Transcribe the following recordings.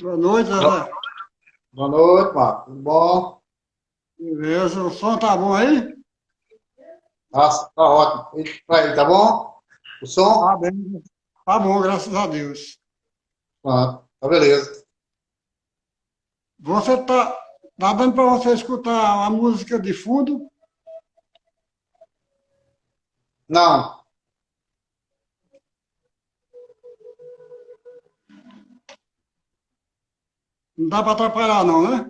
Boa noite, Zezé. Boa noite, Marco. Tudo bom? Beleza, o som tá bom aí? Nossa, tá ótimo. E pra aí, tá bom? O Tá som? bem. Tá bom, graças a Deus. Pronto, tá beleza. Você tá dando para você escutar a música de fundo? Não, Não dá para atrapalhar não, né?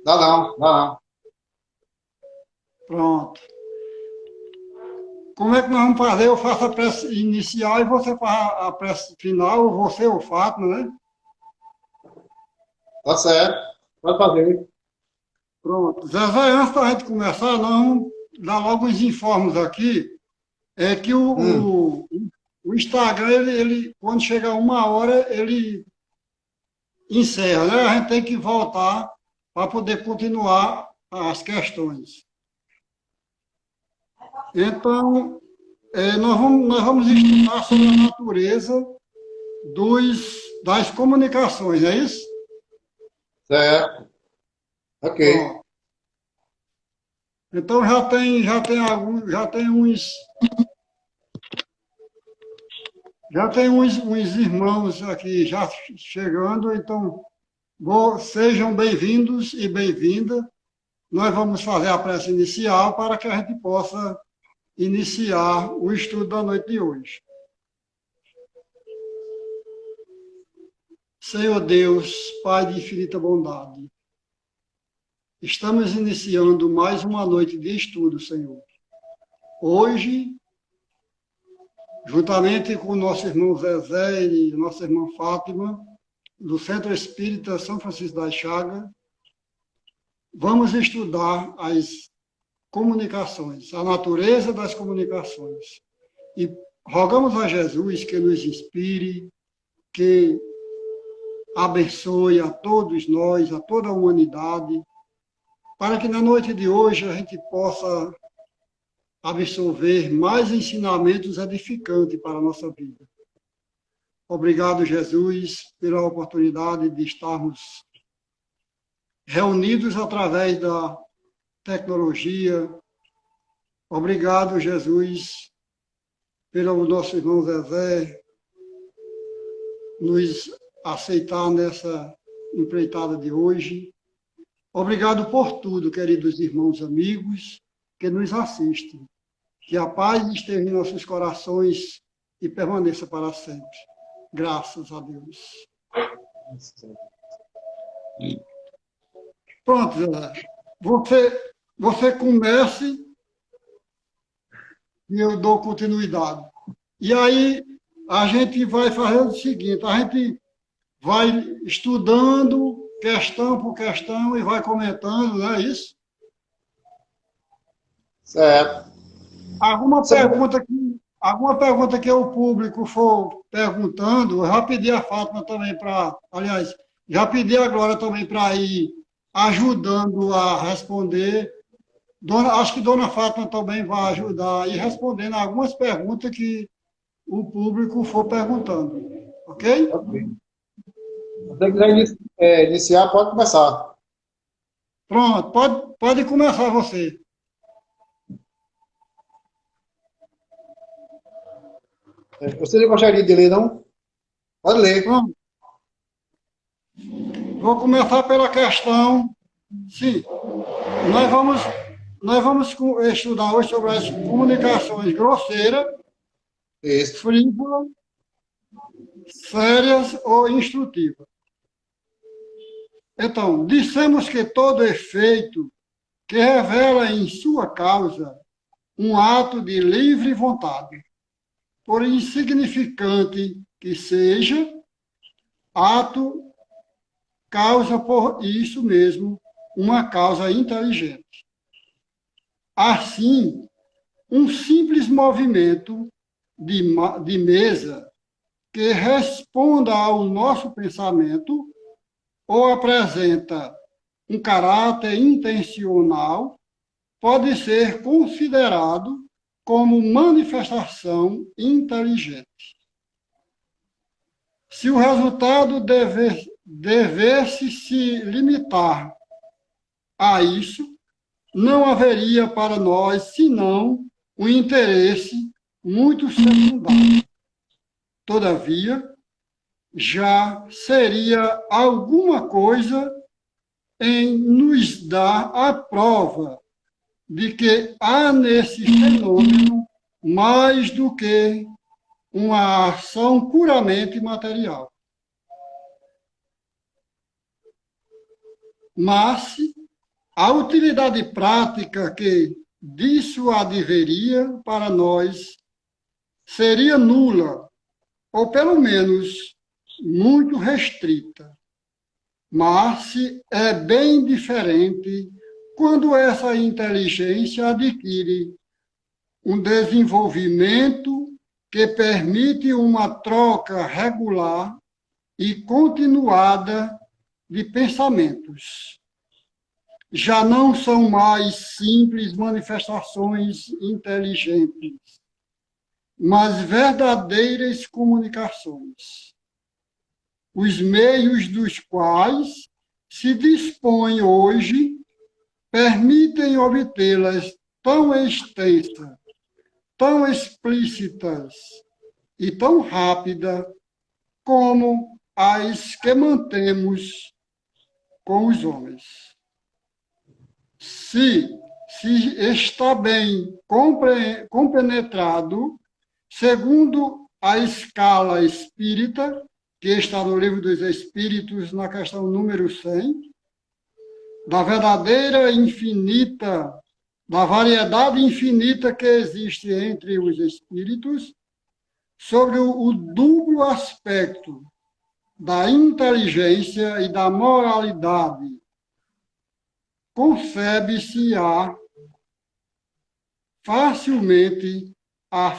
dá não. Pronto. Como é que nós vamos fazer? Eu faço a prece inicial e você faz a prece final, ou você ou o Fátima, né? Tá certo. Pode fazer. Pronto. Zezé, antes da gente começar, nós vamos dar logo uns informes aqui. É que Hum, o Instagram, quando chega uma hora, ele encerra, né? A gente tem que voltar para poder continuar as questões. Então, nós vamos estudar sobre a natureza das comunicações, é isso? certo. Ok. Pronto. Então já tem uns irmãos aqui já chegando, então sejam bem-vindos e bem-vinda. Nós vamos fazer a prece inicial para que a gente possa iniciar o estudo da noite de hoje. Senhor Deus, Pai de infinita bondade, estamos iniciando mais uma noite de estudo, Senhor. Hoje, juntamente com o nosso irmão Zezé e nossa irmã Fátima, do Centro Espírita São Francisco das Chagas, vamos estudar as comunicações, a natureza das comunicações. E rogamos a Jesus que nos inspire, que abençoe a todos nós, a toda a humanidade, para que na noite de hoje a gente possa absorver mais ensinamentos edificantes para a nossa vida. Obrigado, Jesus, pela oportunidade de estarmos reunidos através da tecnologia. Obrigado, Jesus, pelo nosso irmão Zezé nos aceitar nessa empreitada de hoje. Obrigado por tudo, queridos irmãos amigos que nos assistem. Que a paz esteja em nossos corações e permaneça para sempre. Graças a Deus. Pronto, Zé. Você comece e eu dou continuidade. E aí a gente vai fazer o seguinte, a gente vai estudando questão por questão e vai comentando, não é isso? Certo. Alguma Você- pergunta que, alguma pergunta que o público for perguntando, eu já pedi a Fátima também para, aliás, já pedi a Glória também para ir ajudando a responder. Acho que Dona Fátima também vai ajudar e respondendo algumas perguntas que o público for perguntando. Ok? Ok. Se você quiser iniciar, pode começar. Pronto, pode começar você. Você não gostaria de ler, não? Pode ler. Pronto. Vou começar pela questão. Sim, nós vamos, estudar hoje sobre as comunicações grosseiras, Isso. frívolas, sérias ou instrutivas. Então, dissemos que todo efeito que revela em sua causa um ato de livre vontade, por insignificante que seja, ato causa por isso mesmo uma causa inteligente. Assim, um simples movimento de mesa que responda ao nosso pensamento ou apresenta um caráter intencional pode ser considerado como manifestação inteligente. Se o resultado devesse se limitar a isso, não haveria para nós senão um interesse muito secundário. Todavia, já seria alguma coisa em nos dar a prova de que há nesse fenômeno mais do que uma ação puramente material. Mas a utilidade prática que disso adveria para nós seria nula, ou pelo menos muito restrita. Mas é bem diferente quando essa inteligência adquire um desenvolvimento que permite uma troca regular e continuada de pensamentos. Já não são mais simples manifestações inteligentes, mas verdadeiras comunicações, os meios dos quais se dispõe hoje permitem obtê-las tão extensas, tão explícitas e tão rápida como as que mantemos com os homens. Se está bem compenetrado, segundo a escala espírita, que está no Livro dos Espíritos, na questão número 100, da verdadeira infinita, da variedade infinita que existe entre os espíritos, sobre o duplo aspecto da inteligência e da moralidade, concebe-se-á facilmente a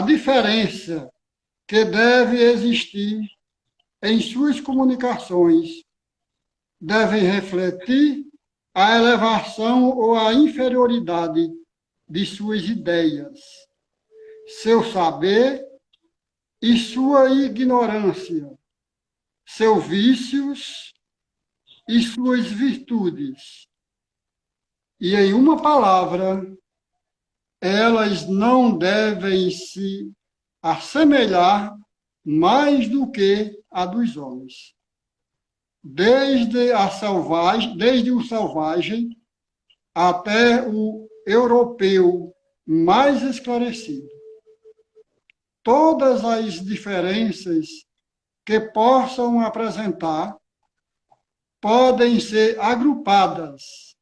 diferença que deve existir em suas comunicações, devem refletir a elevação ou a inferioridade de suas ideias, seu saber e sua ignorância, seus vícios e suas virtudes. E, em uma palavra, elas não devem se assemelhar mais do que a dos homens. Desde o selvagem até o europeu mais esclarecido. Todas as diferenças que possam apresentar podem ser agrupadas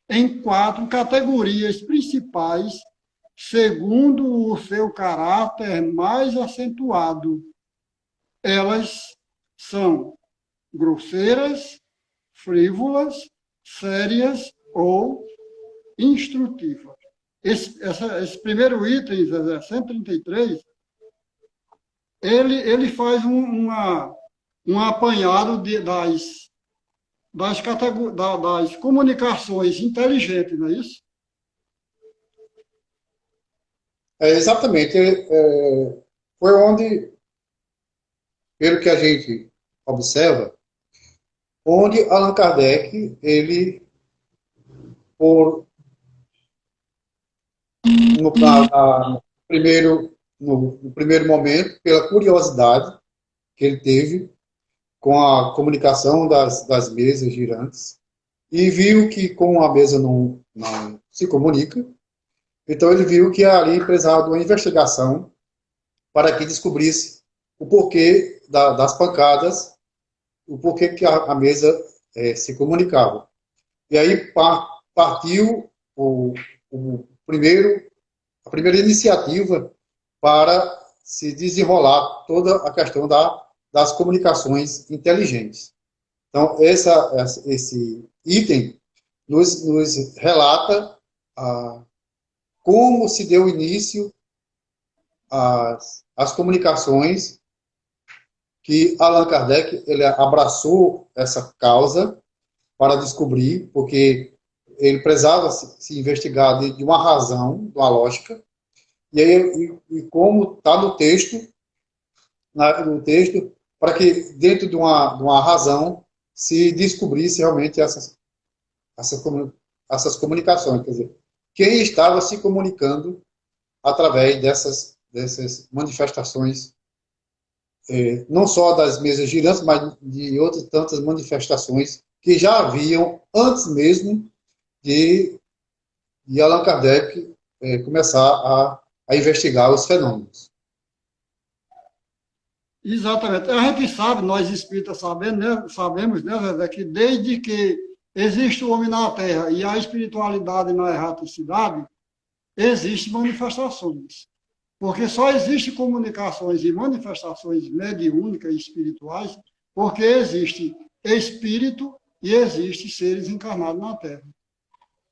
em 4 categorias principais, segundo o seu caráter mais acentuado. Elas são grosseiras, frívolas, sérias ou instrutivas. Esse primeiro item, 133, ele faz um apanhado das comunicações inteligentes, não é isso? Exatamente. Foi onde, pelo que a gente observa, onde Allan Kardec, ele, no primeiro momento, pela curiosidade que ele teve com a comunicação das mesas girantes, e viu que com a mesa não se comunica, então ele viu que ali precisava de uma investigação para que descobrisse o porquê das pancadas, o porquê que a mesa se comunicava. E aí partiu a primeira iniciativa para se desenrolar toda a questão das comunicações inteligentes. Então, esse item nos relata como se deu início às comunicações, que Allan Kardec ele abraçou essa causa para descobrir, porque ele precisava se investigar de uma razão, de uma lógica, e como está no texto, para que dentro de uma razão se descobrisse realmente essas comunicações, quer dizer, quem estava se comunicando através dessas manifestações, não só das mesas girantes, mas de outras tantas manifestações que já haviam antes mesmo de Allan Kardec começar a investigar os fenômenos. Exatamente. A gente sabe, nós espíritas sabemos, né, Zezé, que desde que existe o homem na Terra e a espiritualidade na erraticidade, existem manifestações. Porque só existem comunicações e manifestações mediúnicas e espirituais porque existe espírito e existe seres encarnados na Terra.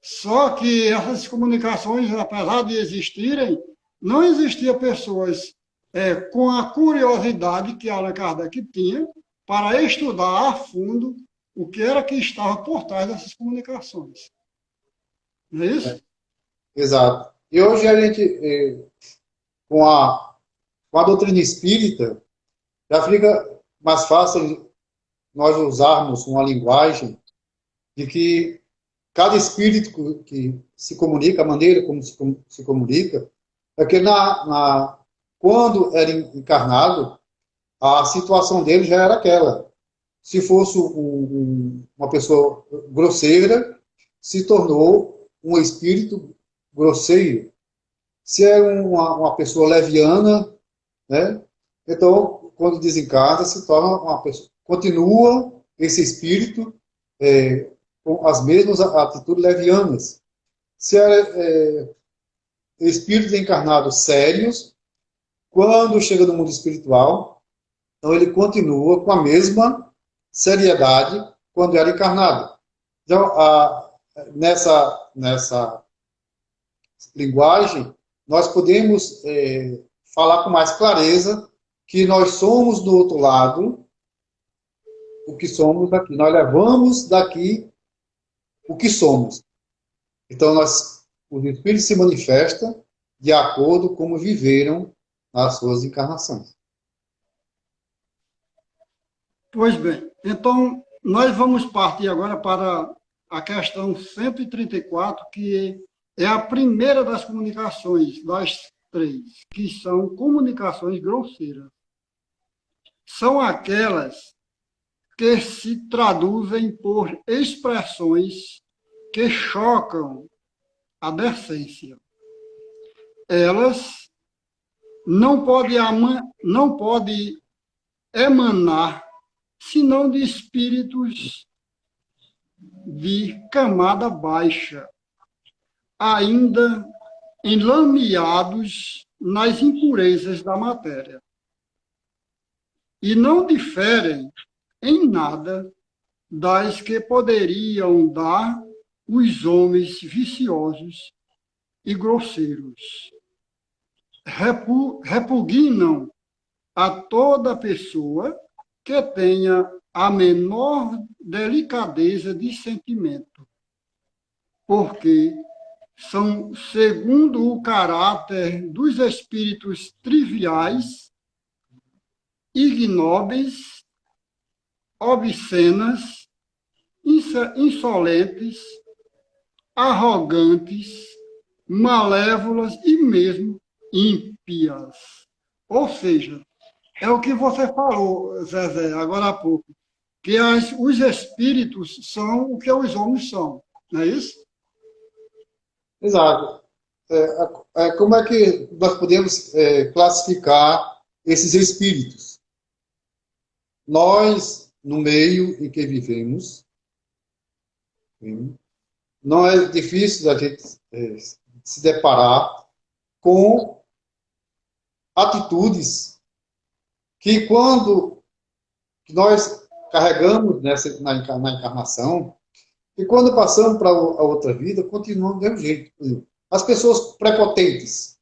Só que essas comunicações, apesar de existirem, não existiam pessoas com a curiosidade que Allan Kardec tinha para estudar a fundo o que era que estava por trás dessas comunicações. Não é isso? Exato. E hoje a gente, com a doutrina espírita, já fica mais fácil nós usarmos uma linguagem de que cada espírito que se comunica, a maneira como se comunica, é que quando era encarnado, a situação dele já era aquela. Se fosse uma pessoa grosseira, se tornou um espírito grosseiro. Se é uma pessoa leviana, né? Então, quando desencarna, se torna uma pessoa. Continua esse espírito com as mesmas atitudes levianas. Se é espíritos encarnados sérios, quando chega no mundo espiritual, então ele continua com a mesma seriedade quando era encarnado. Então, nessa linguagem, nós podemos falar com mais clareza que nós somos do outro lado o que somos daqui. Nós levamos daqui o que somos. Então, os espíritos se manifestam de acordo com como viveram nas suas encarnações. Pois bem, então nós vamos partir agora para a questão 134, que é a primeira das comunicações, das três, que são comunicações grosseiras. São aquelas que se traduzem por expressões que chocam a decência. Elas não podem emanar senão de espíritos de camada baixa, ainda enlameados nas impurezas da matéria. E não diferem em nada das que poderiam dar os homens viciosos e grosseiros. Repugnam a toda pessoa que tenha a menor delicadeza de sentimento, porque são segundo o caráter dos espíritos triviais, ignóbeis, obscenas, insolentes, arrogantes, malévolas e mesmo ímpias. Ou seja, é o que você falou, Zezé, agora há pouco, que os espíritos são o que os homens são, não é isso? Exato. Como é que nós podemos classificar esses espíritos? Nós, no meio em que vivemos, não é difícil a gente se deparar com atitudes que quando nós carregamos na encarnação, e quando passamos para a outra vida, continuam do mesmo jeito. As pessoas prepotentes,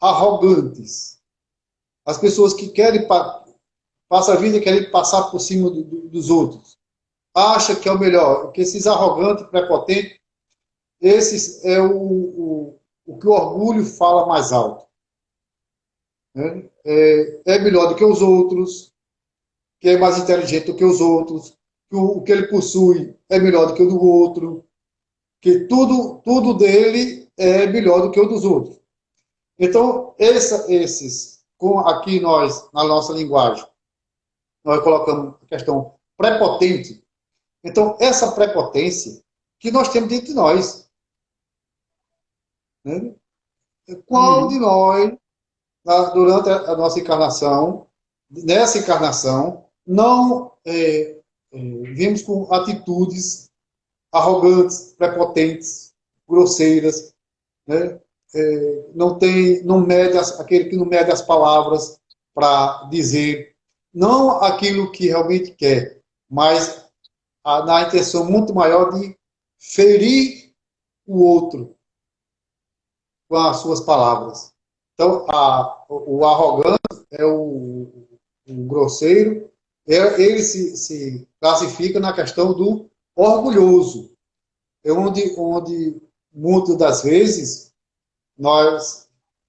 arrogantes, as pessoas que querem passar a vida e querem passar por cima dos outros, acha que é o melhor, que esses arrogantes, prepotentes, Esse é o que o orgulho fala mais alto. Né? É melhor do que os outros, que é mais inteligente do que os outros, que o que ele possui é melhor do que o do outro, que tudo dele é melhor do que o dos outros. Então, aqui nós, na nossa linguagem, nós colocamos a questão prepotente. Então, essa prepotência que nós temos dentro de nós. Né? Qual de Uhum. nós, durante a nossa encarnação, nessa encarnação, não vimos com atitudes arrogantes, prepotentes, grosseiras, né? Não mede aquele que não mede as palavras para dizer não aquilo que realmente quer, mas na intenção muito maior de ferir o outro com as suas palavras. Então, o arrogante é o grosseiro, ele se classifica na questão do orgulhoso. É onde muitas das vezes,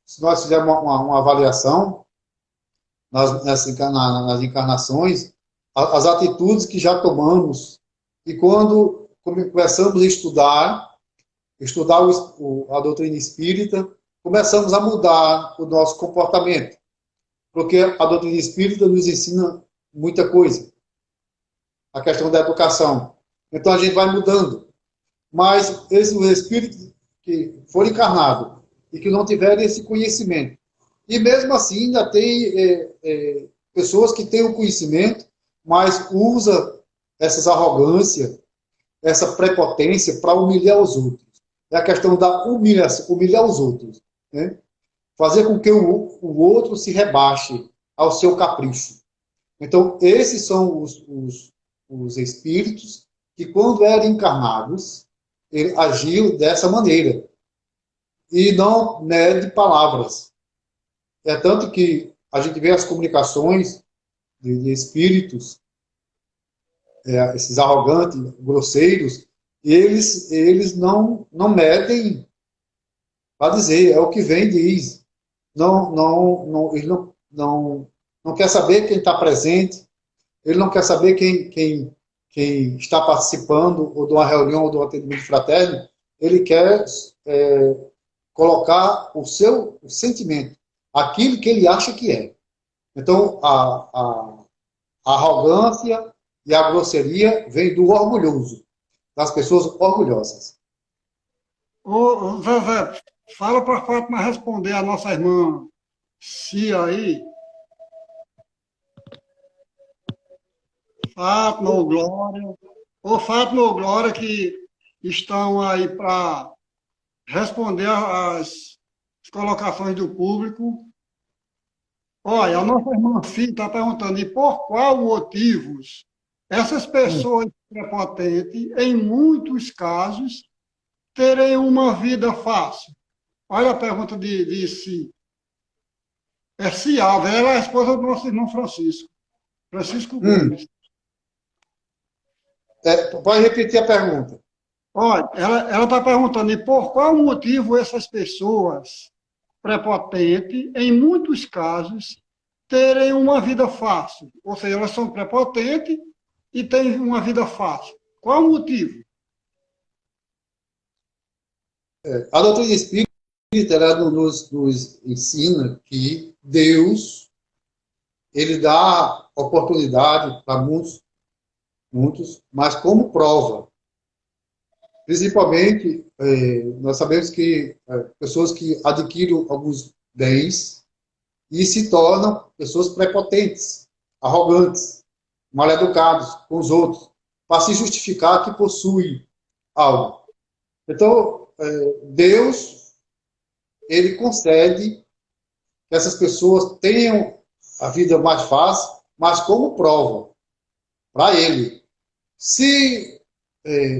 se nós fizermos uma avaliação nas encarnações, as atitudes que já tomamos, e quando começamos a estudar a doutrina espírita, começamos a mudar o nosso comportamento, porque a doutrina espírita nos ensina muita coisa, a questão da educação. Então a gente vai mudando. Mas esse espírito que for encarnado e que não tiver esse conhecimento, e mesmo assim ainda tem pessoas que têm o conhecimento, mas usa essas arrogâncias, essa prepotência para humilhar os outros. É a questão da humilhação, humilhar os outros. Né? Fazer com que o outro se rebaixe ao seu capricho. Então, esses são os espíritos que, quando eram encarnados, ele agiu dessa maneira. E não mede palavras. É tanto que a gente vê as comunicações de espíritos, esses arrogantes, grosseiros, eles não medem para dizer, é o que vem diz. Ele não quer saber quem está presente, ele não quer saber quem está participando ou de uma reunião ou de um atendimento fraterno, ele quer colocar o sentimento, aquilo que ele acha que é. Então, a arrogância e a grosseria vem do orgulhoso, das pessoas orgulhosas. Ô, Zezé, fala para a Fátima responder a nossa irmã Cia aí. Fátima ou Glória. Ou Fátima ou Glória que estão aí para responder as colocações do público. Olha, a nossa irmã Cia está perguntando, e por qual motivos essas pessoas prepotentes, em muitos casos, terem uma vida fácil? Olha a pergunta de Si. É Cialva, ela é a esposa do nosso irmão Francisco. Francisco Gomes. Pode repetir a pergunta. Olha, ela está perguntando, e por qual motivo essas pessoas prepotentes, em muitos casos, terem uma vida fácil? Ou seja, elas são prepotentes e têm uma vida fácil. Qual o motivo? A doutrina espírita ela nos ensina que Deus ele dá oportunidade para muitos, mas como prova. Principalmente, nós sabemos que pessoas que adquirem alguns bens e se tornam pessoas prepotentes, arrogantes, mal educados com os outros, para se justificar que possui algo. Então, Deus, ele concede que essas pessoas tenham a vida mais fácil, mas como prova para ele. Se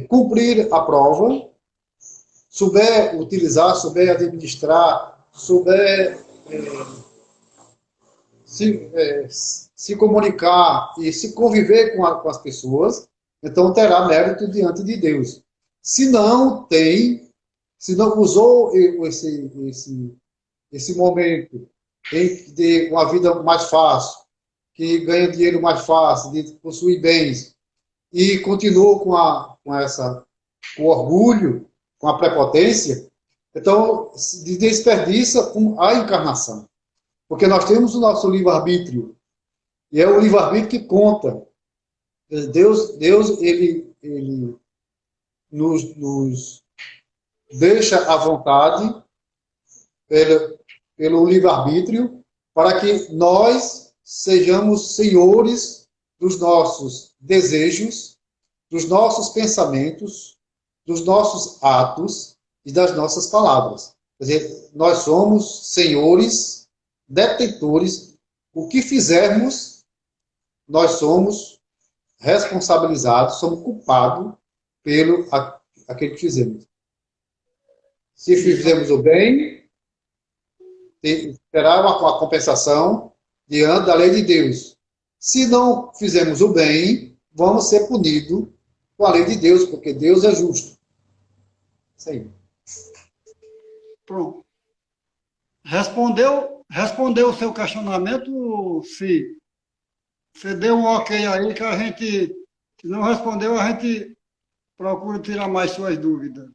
cumprir a prova, souber utilizar, souber administrar, souber se comunicar e se conviver com as pessoas, então terá mérito diante de Deus. Se não tem, se não usou esse momento em de uma vida mais fácil, que ganha dinheiro mais fácil, de possuir bens, e continuou com o orgulho, com a prepotência, então desperdiça a encarnação. Porque nós temos o nosso livre-arbítrio, e é o livre-arbítrio que conta. Deus ele nos deixa à vontade pelo livre-arbítrio para que nós sejamos senhores dos nossos desejos, dos nossos pensamentos, dos nossos atos e das nossas palavras. Quer dizer, nós somos senhores, detentores. O que fizermos, nós somos responsabilizados, somos culpados pelo aquele que fizemos. Se fizermos o bem, terá uma compensação diante da lei de Deus. Se não fizermos o bem, vamos ser punidos com a lei de Deus, porque Deus é justo. Isso aí. Pronto. Respondeu o seu questionamento, se você deu um ok aí que a gente, se não respondeu, a gente procura tirar mais suas dúvidas.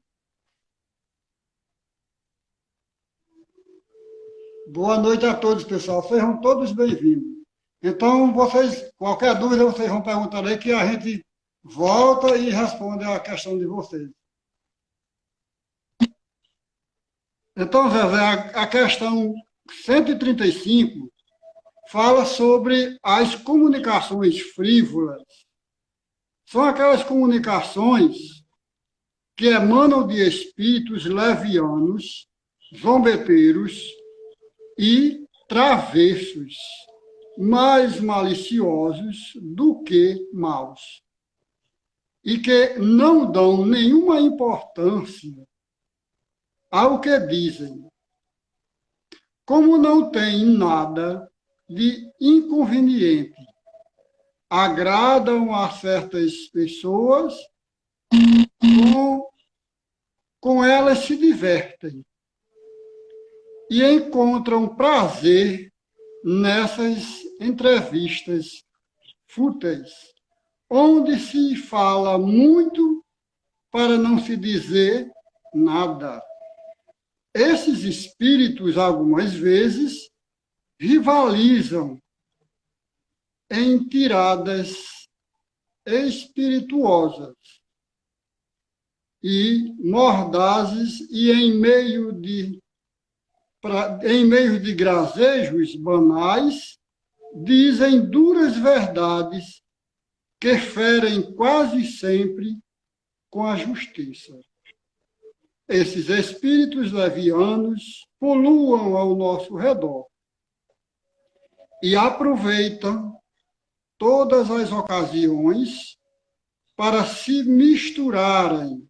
Boa noite a todos, pessoal. Sejam todos bem-vindos. Então, qualquer dúvida, vocês vão perguntar aí que a gente volta e responde a questão de vocês. Então, Zezé, a questão 135 fala sobre as comunicações frívolas. São aquelas comunicações que emanam de espíritos levianos, zombeteiros e travessos, mais maliciosos do que maus, e que não dão nenhuma importância ao que dizem. Como não tem nada de inconveniente, agradam a certas pessoas, com elas se divertem e encontram prazer nessas entrevistas fúteis, onde se fala muito para não se dizer nada. Esses espíritos, algumas vezes, rivalizam em tiradas espirituosas e mordazes e em meio de grazejos banais, dizem duras verdades que ferem quase sempre com a justiça. Esses espíritos levianos puluam ao nosso redor e aproveitam todas as ocasiões para se misturarem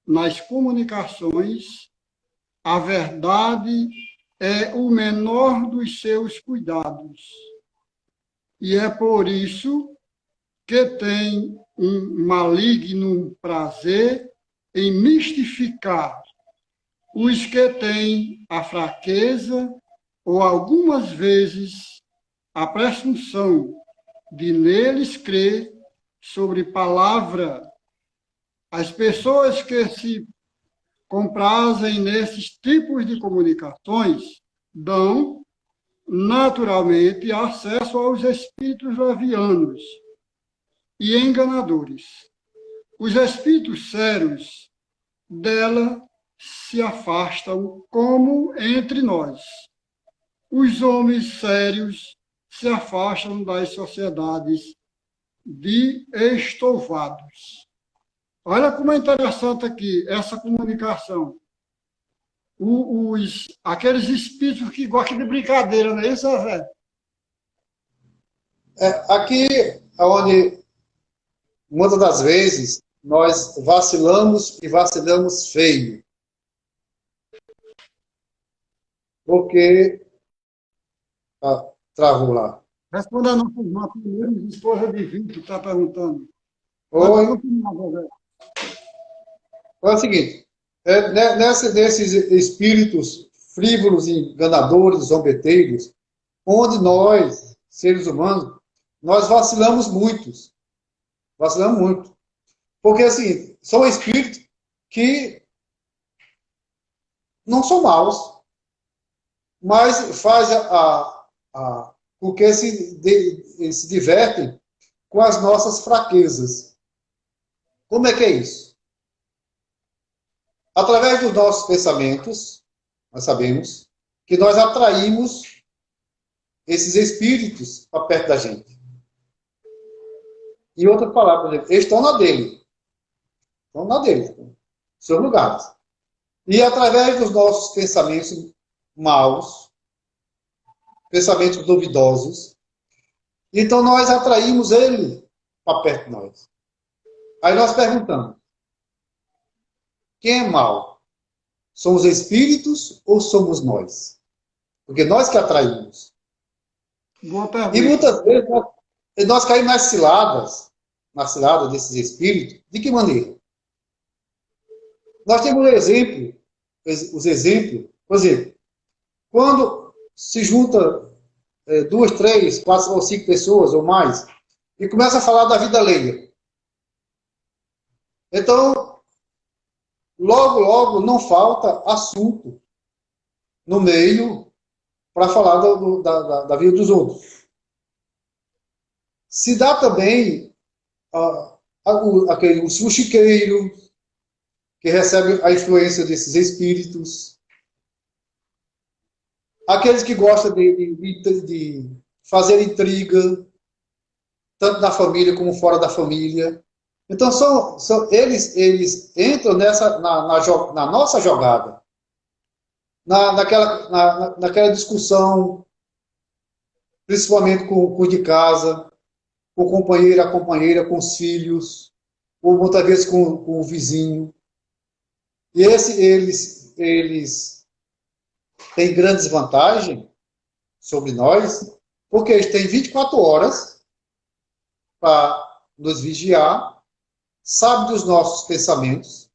nas comunicações. A verdade é o menor dos seus cuidados. E é por isso que tem um maligno prazer em mistificar os que têm a fraqueza ou, algumas vezes, a presunção de neles crer sobre palavra. As pessoas que se comprazem nesses tipos de comunicações dão, naturalmente, acesso aos espíritos levianos e enganadores. Os espíritos sérios dela se afastam, como entre nós. Os homens sérios se afastam das sociedades de estovados. Olha como é interessante aqui essa comunicação. Aqueles espíritos que gostam de brincadeira, não é isso, Zé? Aqui, onde muitas das vezes nós vacilamos e vacilamos feio. Porque travou lá. Responda a nossa irmã primeiro, esposa de Vitor, que está perguntando. Oi. É o seguinte, Nesses espíritos frívolos, enganadores, zombeteiros, onde nós, seres humanos, nós vacilamos muito. Vacilamos muito. Porque, assim, são espíritos que não são maus, mas faz porque se divertem com as nossas fraquezas. Como é que é isso? Através dos nossos pensamentos, nós sabemos que nós atraímos esses espíritos para perto da gente. E outra palavra, eles estão na dele. Estão na dele, seus lugares. E através dos nossos pensamentos maus, pensamentos duvidosos, então nós atraímos ele para perto de nós. Aí nós perguntamos, quem é mau? São os espíritos ou somos nós? Porque nós que atraímos. Boa pergunta. E muitas vezes nós caímos nas ciladas desses espíritos. De que maneira? Nós temos os exemplos, por exemplo, quando se junta 2, 3, 4 ou 5 pessoas ou mais e começa a falar da vida alheia. Então, logo não falta assunto no meio para falar da vida dos outros. Se dá também o fuxiqueiro, que recebe a influência desses espíritos, aqueles que gostam de fazer intriga, tanto na família como fora da família. Então, eles entram na nossa jogada, naquela discussão, principalmente com o de casa, com o companheiro, a companheira, com os filhos, ou muitas vezes com o vizinho. E eles têm grandes vantagens sobre nós, porque eles têm 24 horas para nos vigiar, sabe dos nossos pensamentos,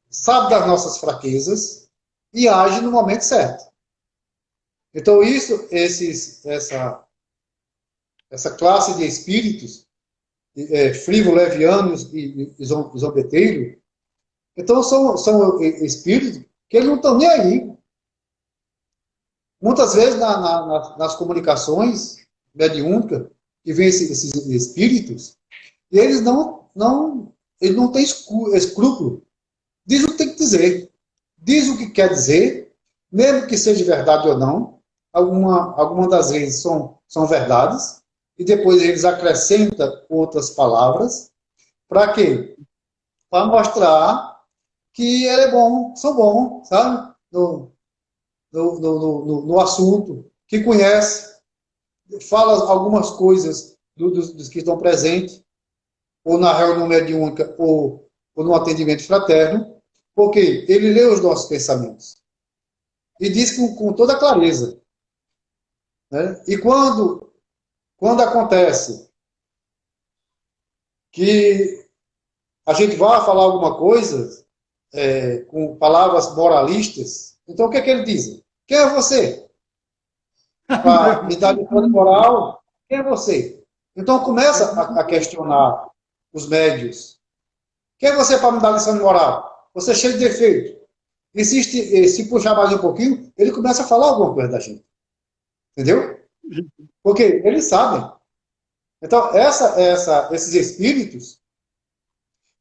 sabe das nossas fraquezas e age no momento certo. Então, essa classe de espíritos, frívolo, levianos e zombeteiros, então são espíritos que eles não estão nem aí. Muitas vezes nas comunicações mediúnicas que vem esses espíritos, e eles não têm escrúpulo. Diz o que tem que dizer. Diz o que quer dizer, mesmo que seja verdade ou não. Algumas das vezes são verdades, e depois eles acrescentam outras palavras. Para quê? Para mostrar que ele é bom, são bons, sabe? No assunto, que conhece, fala algumas coisas dos que estão presentes, ou na reunião mediúnica, ou no atendimento fraterno, porque ele lê os nossos pensamentos. E diz com toda clareza. Né? E quando acontece que a gente vai falar alguma coisa com palavras moralistas, então o que é que ele diz? Quem é você? Para me dar lição moral, quem é você? Então começa a questionar os médios. Quem é você para me dar lição de moral? Você é cheio de defeito. E se puxar mais um pouquinho, ele começa a falar alguma coisa da gente. Entendeu? Porque eles sabem. Então, esses espíritos,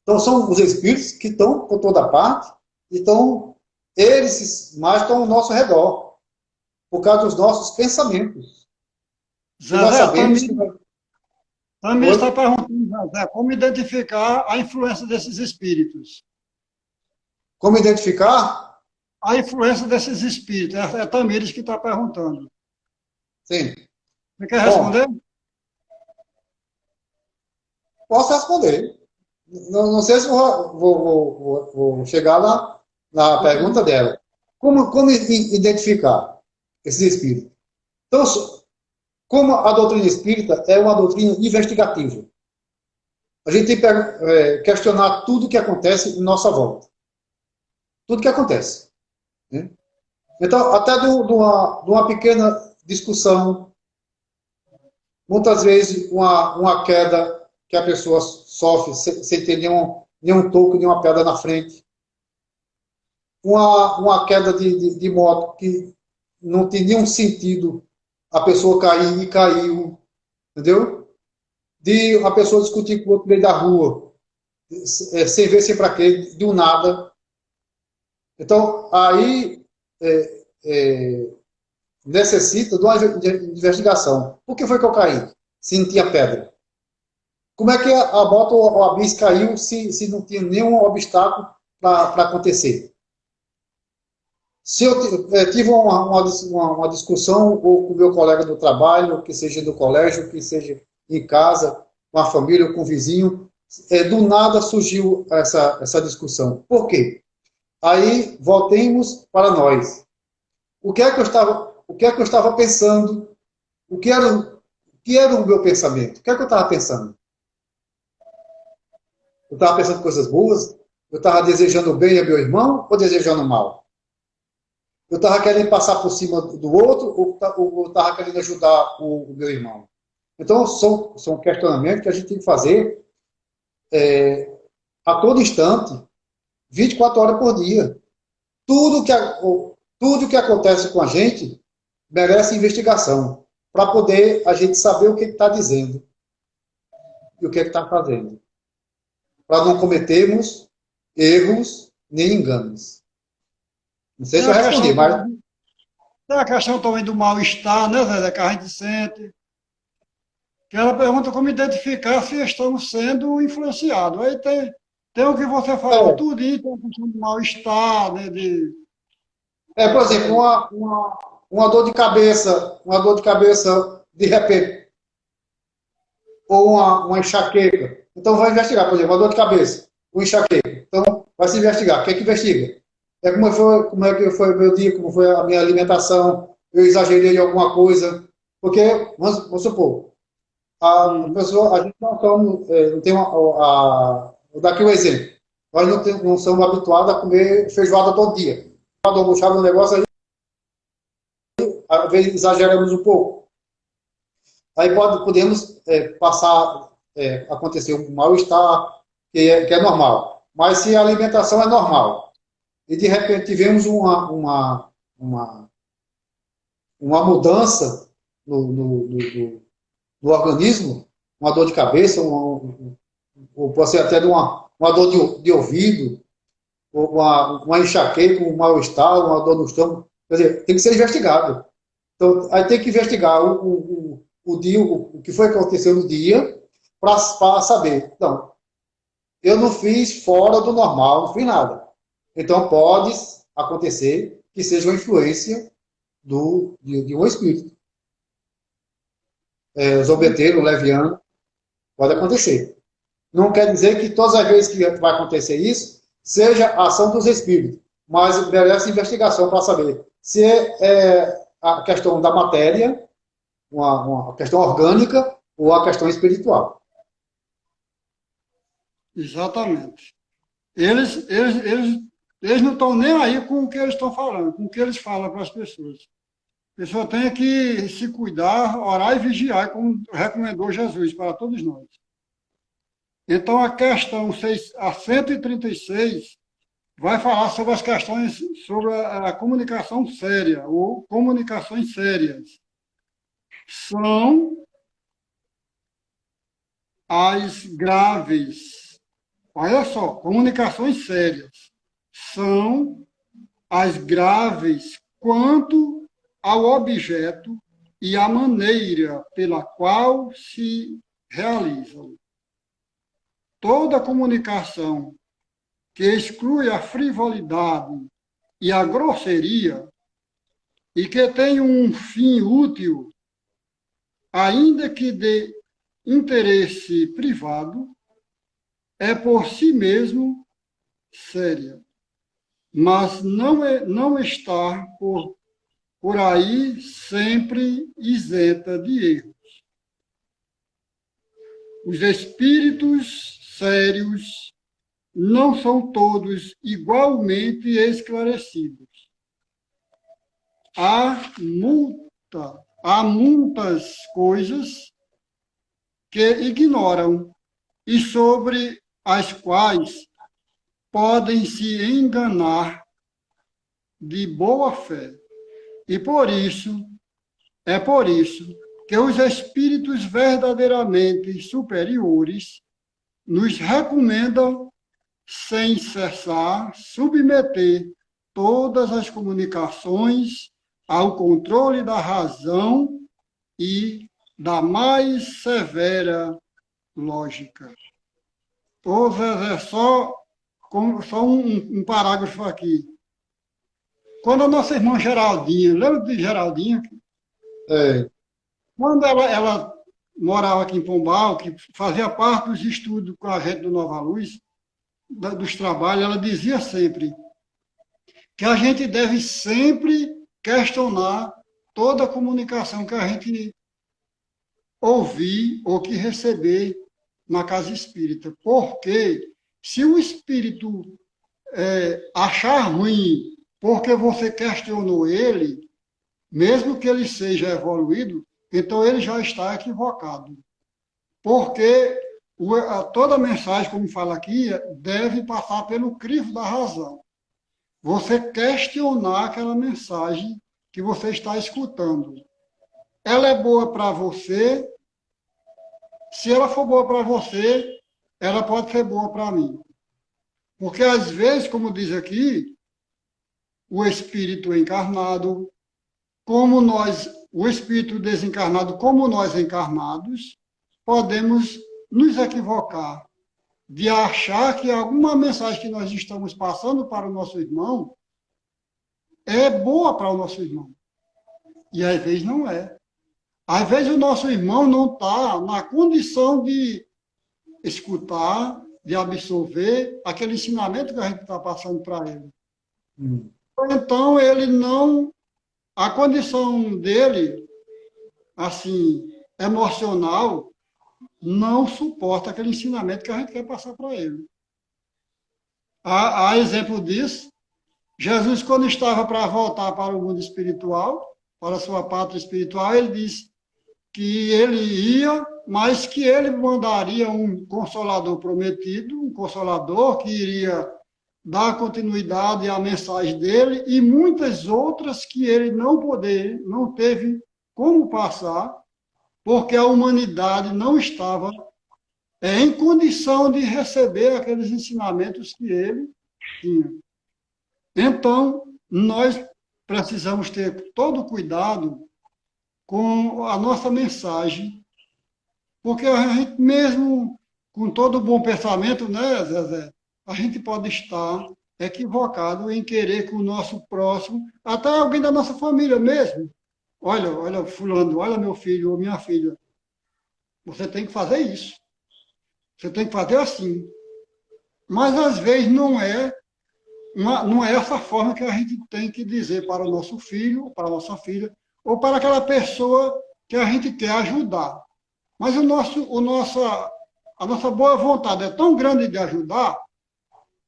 então são os espíritos que estão por toda parte, então eles mais estão ao nosso redor, por causa dos nossos pensamentos. Zé, nós sabemos que... Também está perguntando, Zé, como identificar a influência desses espíritos? Como identificar? A influência desses espíritos. É Tamires que está perguntando. Sim. Você quer responder? Posso responder. Não sei se vou chegar na pergunta dela. Como identificar esses espíritos? Então, como a doutrina espírita é uma doutrina investigativa, a gente tem que questionar tudo o que acontece em nossa volta. tudo que acontece. Né? Então, até de uma pequena discussão, muitas vezes uma queda que a pessoa sofre sem ter nenhum toco, nenhuma pedra na frente. Uma queda de moto que não tem nenhum sentido a pessoa cair e caiu, entendeu? De uma pessoa discutir com o outro meio da rua, sem ver, sem para quê, de um nada. Então, aí necessita de uma investigação. Por que foi que eu caí? Se não tinha pedra. Como é que a moto ou a bis caiu se não tinha nenhum obstáculo para acontecer? Se eu tive uma discussão ou com o meu colega do trabalho, que seja do colégio, que seja em casa, com a família, ou com o vizinho, do nada surgiu essa discussão. Por quê? Aí voltemos para nós. O que é que eu estava pensando? O que era o meu pensamento? O que é que eu estava pensando? Eu estava pensando coisas boas? Eu estava desejando bem a meu irmão ou desejando mal? Eu estava querendo passar por cima do outro ou eu estava querendo ajudar o meu irmão? Então, são questionamentos que a gente tem que fazer a todo instante, 24 horas por dia. Tudo que acontece com a gente merece investigação, para poder a gente saber o que está dizendo e o que está fazendo, para não cometermos erros nem enganos. Não sei se eu respondi, mas Tem a questão também do mal-estar, né, Zé, que a gente sente. Que ela pergunta como identificar se estamos sendo influenciados. Aí tem o que você falou, é, tudo isso, tem a questão do mal-estar, né, por exemplo, uma dor de cabeça de repente, ou uma enxaqueca. Então vai investigar, por exemplo, uma dor de cabeça, uma enxaqueca. Então vai se investigar. O que é que investiga? Como é que foi o meu dia, como foi a minha alimentação, eu exagerei em alguma coisa. Porque, vamos supor, a uhum, pessoa, a gente não tem vou dar aqui um exemplo. Nós não somos habituados a comer feijoada todo dia. Quando buchada no negócio, aí, às vezes exageramos um pouco. Aí podemos passar, acontecer um mal-estar, que é normal. Mas se a alimentação é normal, e de repente tivemos uma, uma mudança no organismo, uma dor de cabeça, ou pode ser até uma dor de ouvido, ou uma enxaqueca, um mal-estar, uma dor no estômago. Quer dizer, tem que ser investigado. Então, aí tem que investigar o dia, o que foi que aconteceu no dia, para saber. Não, eu não fiz fora do normal, não fiz nada. Então, pode acontecer que seja uma influência de um espírito. Zombeteiro, leviano, pode acontecer. Não quer dizer que todas as vezes que vai acontecer isso, seja a ação dos espíritos, mas merece investigação para saber se é a questão da matéria, uma questão orgânica ou a questão espiritual. exatamente. Eles não estão nem aí com o que eles estão falando, com o que eles falam para as pessoas. A pessoa tem que se cuidar, orar e vigiar, como recomendou Jesus para todos nós. Então, a questão a 136 vai falar sobre as questões sobre a comunicação séria, ou comunicações sérias. São as graves. Olha só, comunicações sérias. São as graves quanto ao objeto e à maneira pela qual se realizam. Toda comunicação que exclui a frivolidade e a grosseria e que tem um fim útil, ainda que de interesse privado, é por si mesmo séria, mas não está por aí sempre isenta de erros. Os espíritos sérios não são todos igualmente esclarecidos. Há muitas coisas que ignoram e sobre as quais podem se enganar de boa fé. E é por isso que os espíritos verdadeiramente superiores nos recomendam, sem cessar, submeter todas as comunicações ao controle da razão e da mais severa lógica. Ô, Zezé, só um parágrafo aqui. Quando a nossa irmã Geraldinha, lembra de Geraldinha? É, Quando ela morava aqui em Pombal, que fazia parte dos estudos com a gente do Nova Luz, dos trabalhos, ela dizia sempre que a gente deve sempre questionar toda a comunicação que a gente ouvir ou que receber na casa espírita. Porque se o espírito achar ruim porque você questionou ele, mesmo que ele seja evoluído, então ele já está equivocado. Porque toda mensagem, como fala aqui, deve passar pelo crivo da razão. Você questionar aquela mensagem que você está escutando. Ela é boa para você. Se ela for boa para você, ela pode ser boa para mim. Porque, às vezes, como diz aqui, o espírito encarnado, o espírito desencarnado, como nós encarnados, podemos nos equivocar de achar que alguma mensagem que nós estamos passando para o nosso irmão é boa para o nosso irmão. E às vezes não é. Às vezes o nosso irmão não está na condição de escutar, de absorver aquele ensinamento que a gente está passando para ele. Então, ele não... A condição dele, assim, emocional, não suporta aquele ensinamento que a gente quer passar para ele. Há exemplo disso. Jesus, quando estava para voltar para o mundo espiritual, para a sua pátria espiritual, ele disse que ele ia, mas que ele mandaria um consolador prometido, um consolador que iria dar continuidade à mensagem dele e muitas outras que ele não teve como passar, porque a humanidade não estava em condição de receber aqueles ensinamentos que ele tinha. Então, nós precisamos ter todo cuidado com a nossa mensagem, porque a gente mesmo, com todo bom pensamento, né, Zezé, a gente pode estar equivocado em querer que o nosso próximo, até alguém da nossa família mesmo, olha, fulano, olha meu filho ou minha filha, você tem que fazer isso, você tem que fazer assim. Mas, às vezes, não é essa forma que a gente tem que dizer para o nosso filho, para a nossa filha, ou para aquela pessoa que a gente quer ajudar. Mas a nossa boa vontade é tão grande de ajudar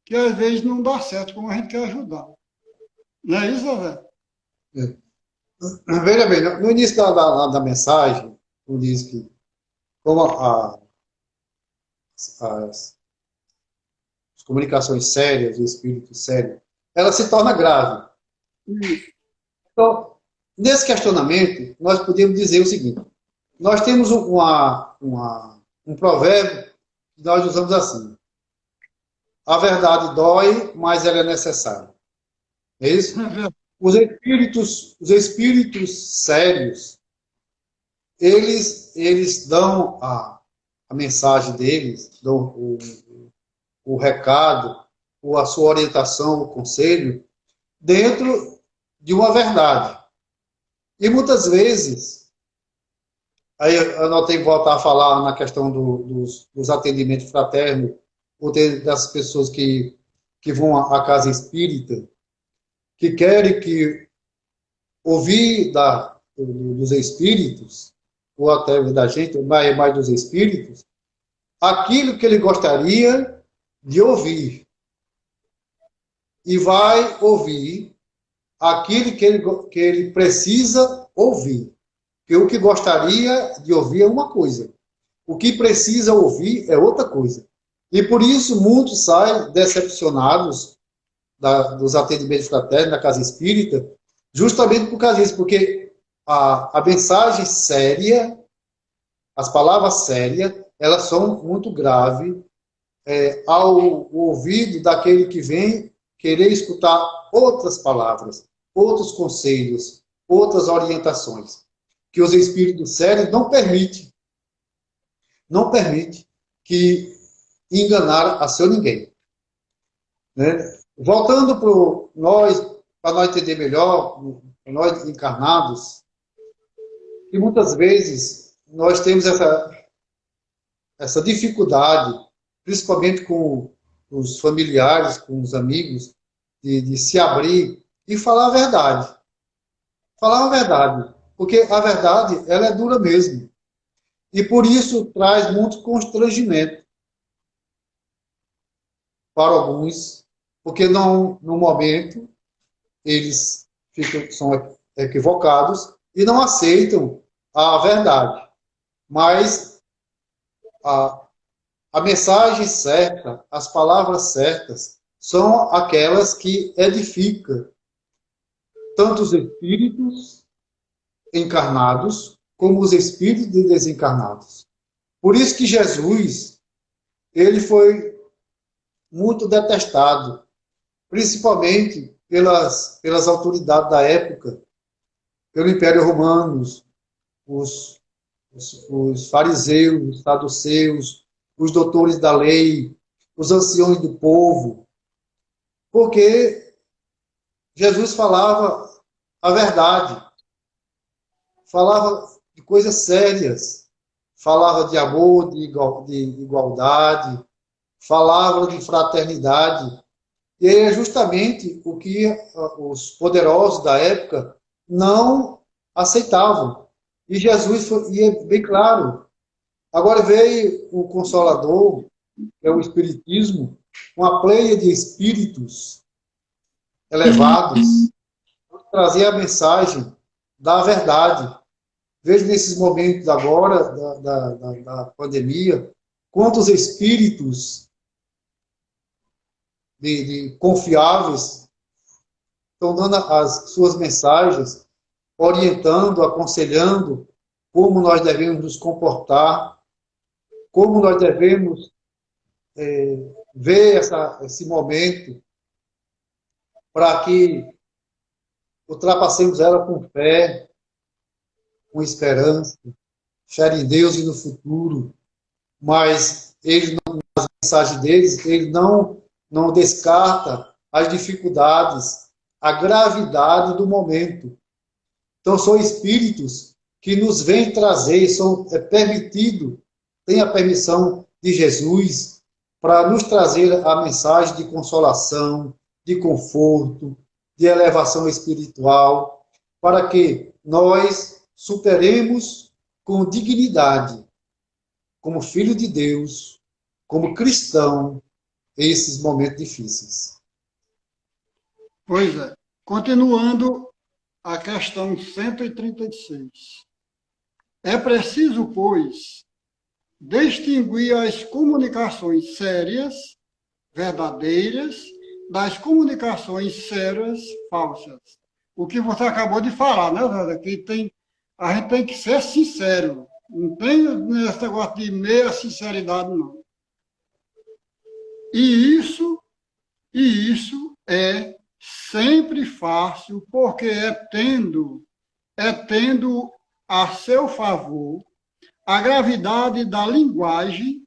que às vezes não dá certo como a gente quer ajudar. Não é isso, Zé? Veja bem, no início da mensagem, eu disse que como as comunicações sérias, o espírito sério, ela se torna grave. Isso. Então, nesse questionamento, nós podemos dizer o seguinte: nós temos um provérbio que nós usamos assim: a verdade dói, mas ela é necessária. É isso? Os espíritos sérios, eles dão a mensagem deles, dão o recado, ou a sua orientação, o conselho, dentro de uma verdade. E muitas vezes, aí eu não tenho que voltar a falar na questão dos atendimentos fraternos, ou das pessoas que vão à casa espírita, que querem ouvir dos espíritos, ou até da gente, mais dos espíritos, aquilo que ele gostaria de ouvir. E vai ouvir aquilo que ele precisa ouvir. Porque o que gostaria de ouvir é uma coisa. O que precisa ouvir é outra coisa. E por isso muitos saem decepcionados dos atendimentos fraternos da casa espírita, justamente por causa disso, porque a mensagem séria, as palavras sérias, elas são muito graves ao ouvido daquele que vem querer escutar outras palavras, outros conselhos, outras orientações, que os espíritos sérios não permite que enganar a seu ninguém. Né? Voltando para nós entender melhor, nós encarnados, e muitas vezes nós temos essa dificuldade, principalmente com os familiares, com os amigos, de se abrir e falar a verdade. Falar a verdade. Porque a verdade, ela é dura mesmo. E por isso traz muito constrangimento para alguns, porque no momento eles são equivocados e não aceitam a verdade. Mas a mensagem certa, as palavras certas, são aquelas que edificam tanto os espíritos encarnados como os espíritos desencarnados. Por isso que Jesus, ele foi muito detestado, principalmente pelas autoridades da época, pelo Império Romano, os fariseus, os saduceus, os doutores da lei, os anciões do povo, porque Jesus falava a verdade, falava de coisas sérias, falava de amor, de igualdade, falava de fraternidade. E é justamente o que os poderosos da época não aceitavam. E Jesus ia bem claro. Agora veio o Consolador, que é o Espiritismo, uma pleia de espíritos elevados, para trazer a mensagem da verdade. Vejo nesses momentos agora da pandemia, quantos espíritos de confiáveis estão dando as suas mensagens, orientando, aconselhando como nós devemos nos comportar, como nós devemos ver esse momento para que ultrapassemos ela com fé, com esperança, fé em Deus e no futuro. Mas ele, nas mensagens deles, ele não descarta as dificuldades, a gravidade do momento. Então, são espíritos que nos vêm trazer, tem a permissão de Jesus para nos trazer a mensagem de consolação, de conforto, de elevação espiritual, para que nós superemos com dignidade, como filho de Deus, como cristão, esses momentos difíceis. Pois é. Continuando a questão 136. É preciso, pois, distinguir as comunicações sérias, verdadeiras, das comunicações sérias, falsas. O que você acabou de falar, né, Zé? Que a gente tem que ser sincero. Não tem esse negócio de meia sinceridade, não. E isso é sempre fácil, porque é tendo a seu favor a gravidade da linguagem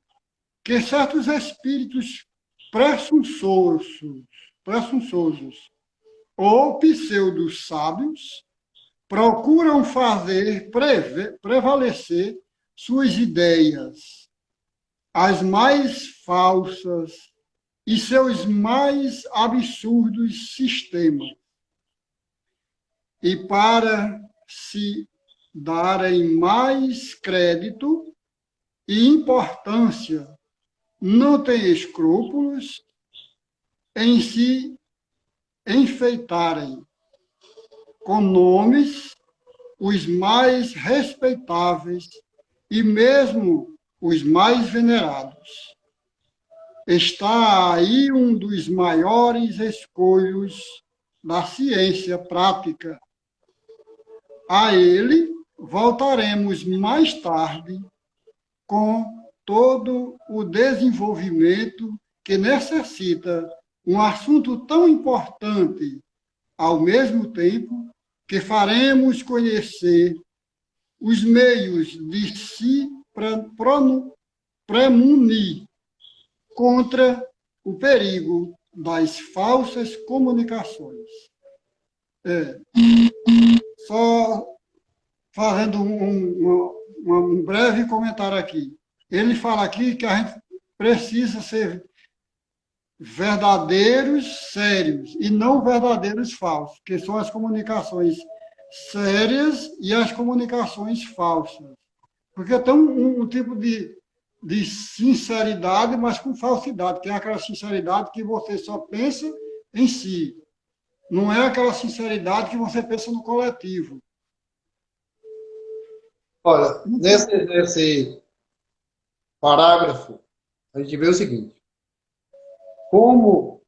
que certos espíritos presunçosos ou pseudos sábios procuram fazer prevalecer suas ideias, as mais falsas e seus mais absurdos sistemas. E para se darem mais crédito e importância não têm escrúpulos em se enfeitarem com nomes os mais respeitáveis e mesmo os mais venerados. Está aí um dos maiores escolhos da ciência prática. A ele voltaremos mais tarde com todo o desenvolvimento que necessita um assunto tão importante, ao mesmo tempo que faremos conhecer os meios de se premunir contra o perigo das falsas comunicações. Só fazendo um breve comentário aqui. Ele fala aqui que a gente precisa ser verdadeiros sérios e não verdadeiros falsos, que são as comunicações sérias e as comunicações falsas. Porque tem um tipo de sinceridade, mas com falsidade, que é aquela sinceridade que você só pensa em si. Não é aquela sinceridade que você pensa no coletivo. Olha, nesse parágrafo, a gente vê o seguinte: como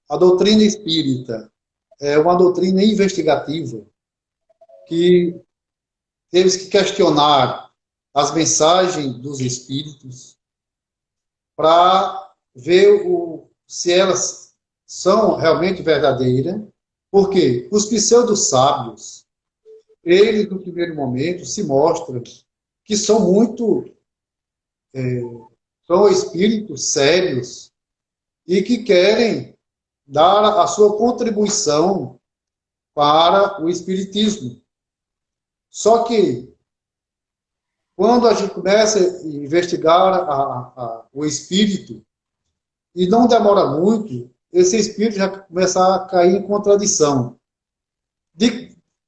a doutrina espírita é uma doutrina investigativa que teve que questionar as mensagens dos espíritos para ver se elas são realmente verdadeiras. Porque os pseudo-sábios, eles, no primeiro momento, se mostram que são muito... são espíritos sérios e que querem dar a sua contribuição para o espiritismo. Só que, quando a gente começa a investigar o espírito, e não demora muito, esse espírito já começa a cair em contradição.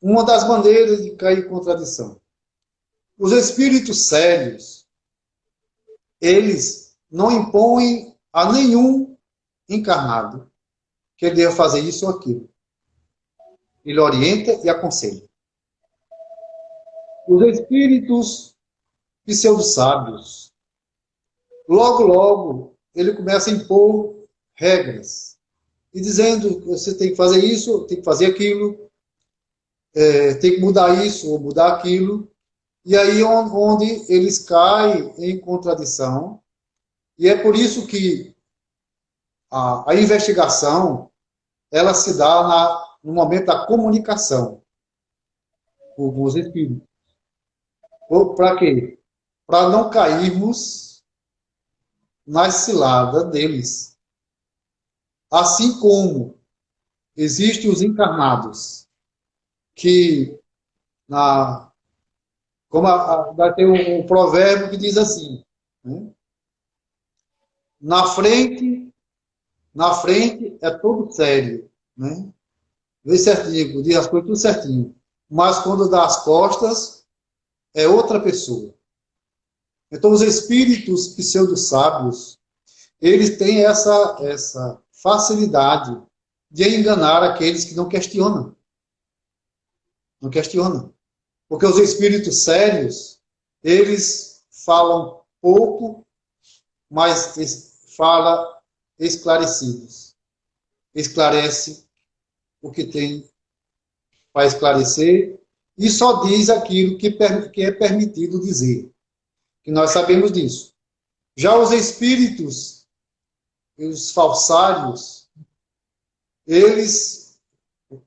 Uma das maneiras de cair em contradição: os espíritos sérios, eles não impõem a nenhum encarnado que ele deva fazer isso ou aquilo. Ele orienta e aconselha. Os espíritos pseudo-sábios, logo, ele começa a impor regras. E dizendo que você tem que fazer isso, tem que fazer aquilo, tem que mudar isso ou mudar aquilo. E aí onde eles caem em contradição. E é por isso que a investigação, ela se dá no momento da comunicação com os espíritos. Para quê? Para não cairmos na cilada deles. Assim como existem os encarnados, que vai ter um provérbio que diz assim, né? Na frente é tudo sério, né? Vê certinho, diz as coisas tudo certinho. Mas quando dá as costas, é outra pessoa. Então, os espíritos pseudo-sábios, eles têm essa facilidade de enganar aqueles que não questionam. Não questionam. Porque os espíritos sérios, eles falam pouco, mas falam esclarecidos. Esclarece o que tem para esclarecer e só diz aquilo que é permitido dizer. Que nós sabemos disso. Já os espíritos, os falsários, eles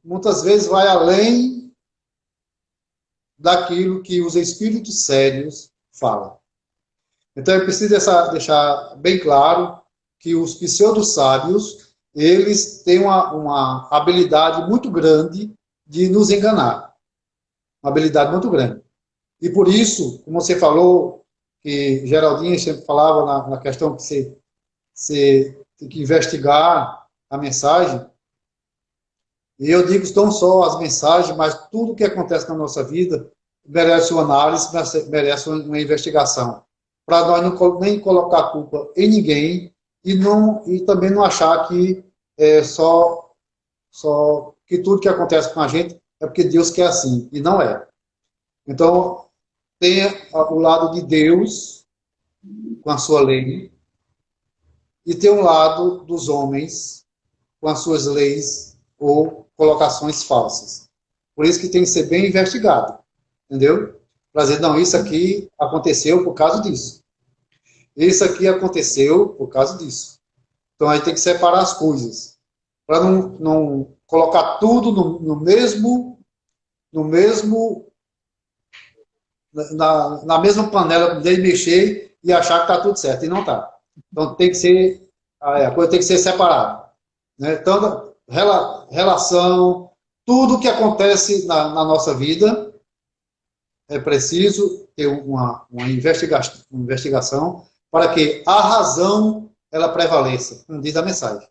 muitas vezes vai além daquilo que os espíritos sérios falam. Então eu preciso deixar bem claro que os pseudo-sábios, eles têm uma habilidade muito grande de nos enganar. Uma habilidade muito grande. E por isso, como você falou, que Geraldinho sempre falava na questão que você tem que investigar a mensagem, e eu digo não só as mensagens, mas tudo que acontece na nossa vida merece uma análise, merece uma investigação, para nós não, nem colocar a culpa em ninguém e também não achar que é só que tudo que acontece com a gente é porque Deus quer assim, e não é. Então, tem o lado de Deus com a sua lei e tem um lado dos homens com as suas leis ou colocações falsas. Por isso que tem que ser bem investigado, entendeu? Para dizer, não, isso aqui aconteceu por causa disso. Isso aqui aconteceu por causa disso. Então, aí tem que separar as coisas. Para não colocar tudo na mesma panela, de mexer e achar que está tudo certo. E não está. Então, tem que ser, a coisa tem que ser separada. Né? Então, relação, tudo que acontece na nossa vida, é preciso ter uma investigação para que a razão ela prevaleça, como diz a mensagem.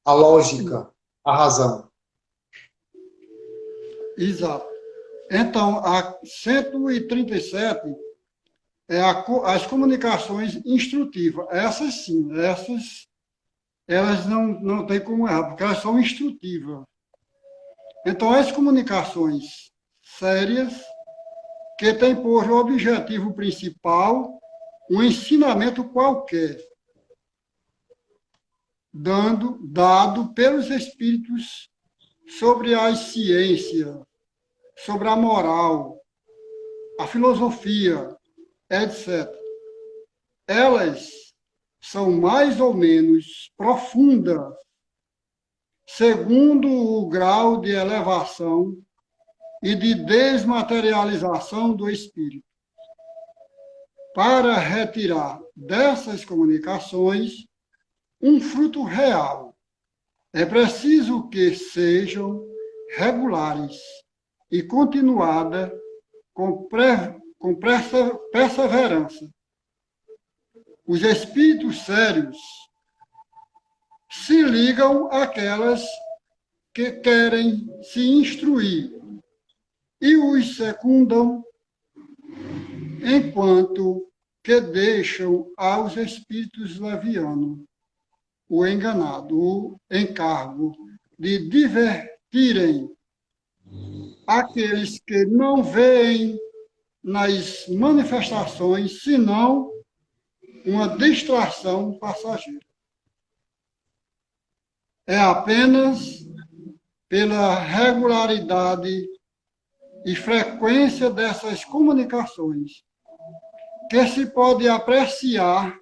A lógica, a razão. Exato. Então, a 137 é as comunicações instrutivas. Essas sim, elas não tem como errar, porque elas são instrutivas. Então, as comunicações sérias, que têm por objetivo principal um ensinamento qualquer, dado pelos espíritos sobre a ciência, sobre a moral, a filosofia, etc. Elas são mais ou menos profundas, segundo o grau de elevação e de desmaterialização do espírito. Para retirar dessas comunicações um fruto real, é preciso que sejam regulares e continuada com perseverança. Os espíritos sérios se ligam àquelas que querem se instruir e os secundam, enquanto que deixam aos espíritos levianos o encargo de divertirem aqueles que não veem nas manifestações senão uma distração passageira. É apenas pela regularidade e frequência dessas comunicações que se pode apreciar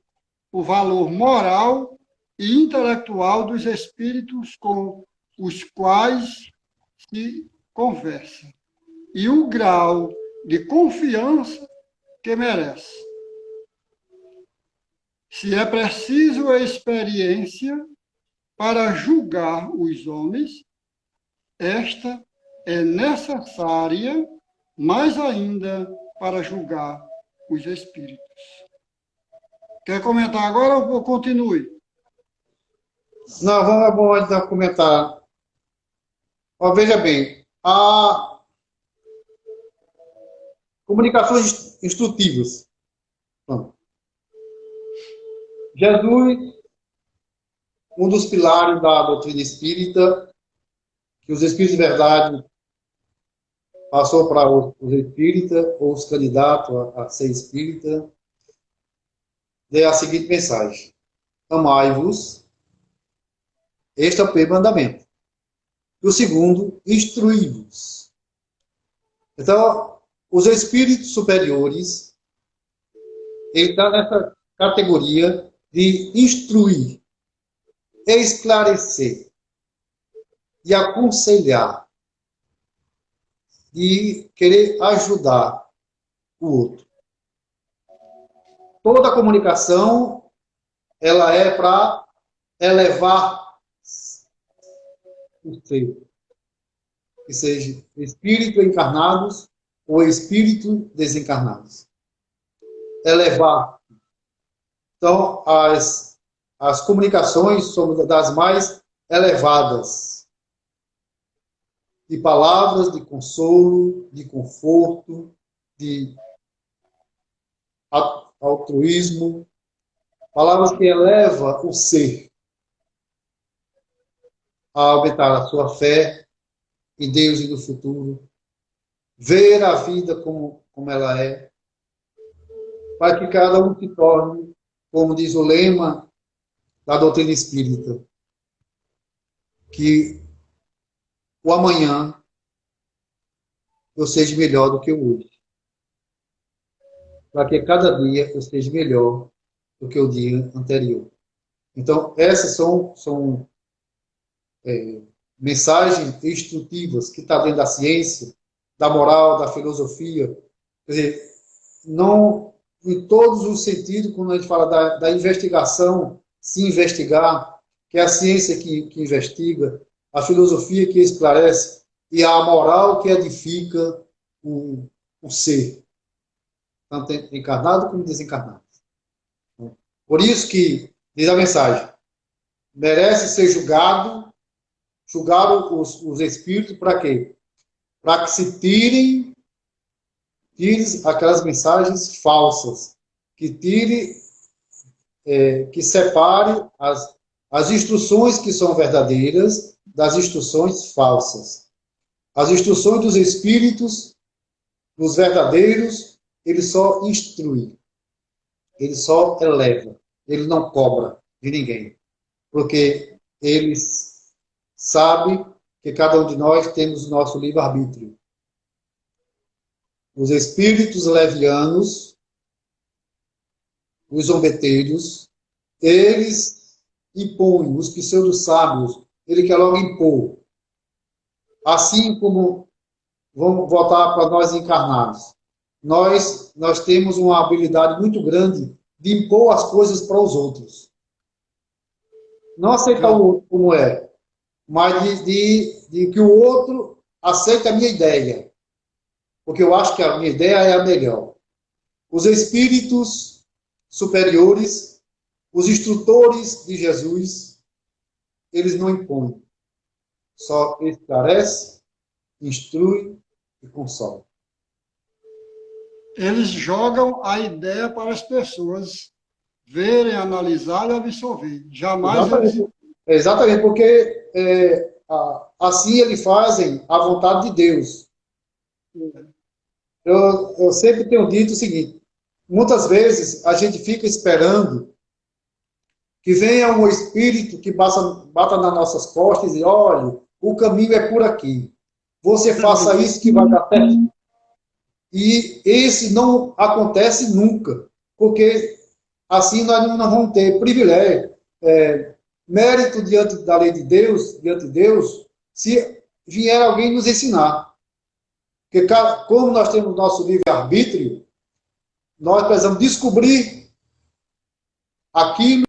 o valor moral e intelectual dos espíritos com os quais se conversa e o grau de confiança que merece. Se é preciso a experiência para julgar os homens, esta é necessária mais ainda para julgar os espíritos. Quer comentar agora ou continue? Não, vamos comentar. Ó, veja bem, a comunicações instrutivas. Bom, Jesus, um dos pilares da doutrina espírita, que os espíritos de verdade passou para os espíritas, ou os candidatos a ser espírita, dê a seguinte mensagem: amai-vos, este é o primeiro mandamento. E o segundo, instruí-vos. Então, os espíritos superiores, ele está nessa categoria de instruir, esclarecer e aconselhar e querer ajudar o outro. Toda comunicação, ela é para elevar o ser, que seja espírito encarnados ou espírito desencarnados. Elevar. Então, as comunicações são das mais elevadas, de palavras de consolo, de conforto, altruísmo, palavras que elevam o ser a aumentar a sua fé em Deus e no futuro, ver a vida como ela é, para que cada um se torne, como diz o lema da doutrina espírita, que o amanhã eu seja melhor do que o hoje. Para que cada dia eu seja melhor do que o dia anterior. Então, essas são mensagens instrutivas que estão dentro da ciência, da moral, da filosofia. Quer dizer, não em todos os sentidos, quando a gente fala da investigação, se investigar, que é a ciência que investiga, a filosofia que esclarece e a moral que edifica o ser, tanto encarnado como desencarnado. Por isso que, diz a mensagem, merece ser julgado os espíritos para quê? Para que se tirem aquelas mensagens falsas, que separe as instruções que são verdadeiras das instruções falsas. As instruções dos espíritos, dos verdadeiros, ele só instrui, ele só eleva, ele não cobra de ninguém, porque eles sabem que cada um de nós temos o nosso livre-arbítrio. Os espíritos levianos, os zombeteiros, eles impõem, os pseudo-sábios, ele quer logo impor. Assim como, vamos voltar para nós encarnados, nós temos uma habilidade muito grande de impor as coisas para os outros. Não aceitar o outro como é, mas de que o outro aceite a minha ideia. Porque eu acho que a minha ideia é a melhor. Os espíritos superiores, os instrutores de Jesus, eles não impõem. Só esclarece, instrui e consola. Eles jogam a ideia para as pessoas verem, analisar e absorver. Jamais Exatamente, porque assim eles fazem a vontade de Deus. Eu sempre tenho dito o seguinte, muitas vezes a gente fica esperando que venha um espírito que bata nas nossas costas e olha, o caminho é por aqui. Você faça isso que vai dar certo. E esse não acontece nunca, porque assim nós não vamos ter privilégio, mérito diante da lei de Deus, diante de Deus, se vier alguém nos ensinar. Porque como nós temos nosso livre-arbítrio, nós precisamos descobrir aquilo